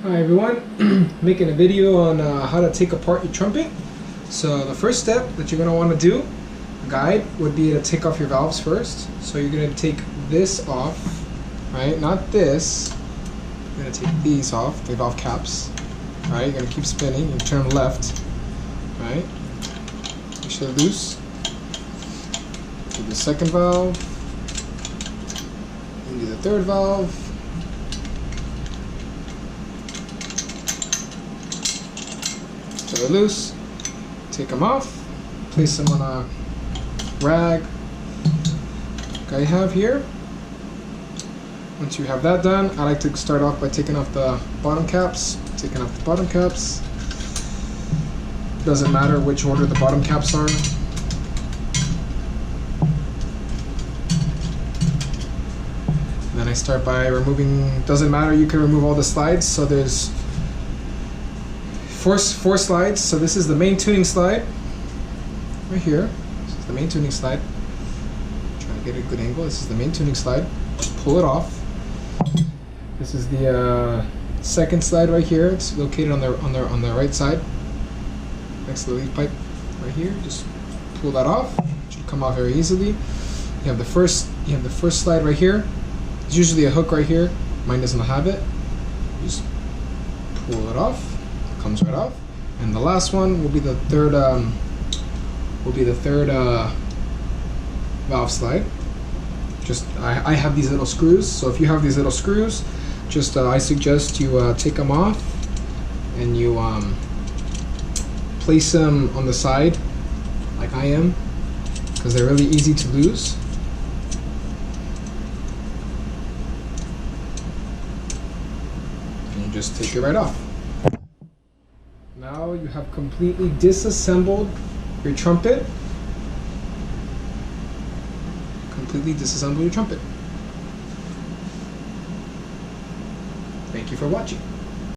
Hi everyone, making a video on how to take apart your trumpet. So the first step that you're going to want to do, a guide, would be to take off your valves first. So you're going to take this off, right? Not this. You're going to take these off, the valve caps. Right? You're going to keep spinning. You turn left, right? Make sure they're loose. Do the second valve. And do the third valve. So they're loose. Take them off. Place them on a rag like I have here. Once you have that done, I like to start off by taking off the bottom caps. Taking off the bottom caps. Doesn't matter which order the bottom caps are. And then I start by removing, doesn't matter, you can remove all the slides. So there's four slides. So this is the main tuning slide right here. This is the main tuning slide. Trying to get a good angle. This is the main tuning slide. Just pull it off. This is the second slide right here. It's located on the right side, next to the leaf pipe right here. Just pull that off. It should come off very easily. You have the first slide right here. There's usually a hook right here. Mine doesn't have it. Just pull it off. It comes right off. And the last one will be the third. Valve slide. Just I have these little screws. So if you have these little screws, just I suggest you take them off and you place them on the side like I am, because they're really easy to lose. And you just take it right off. Now you have completely disassembled your trumpet. Completely disassemble your trumpet. Thank you for watching.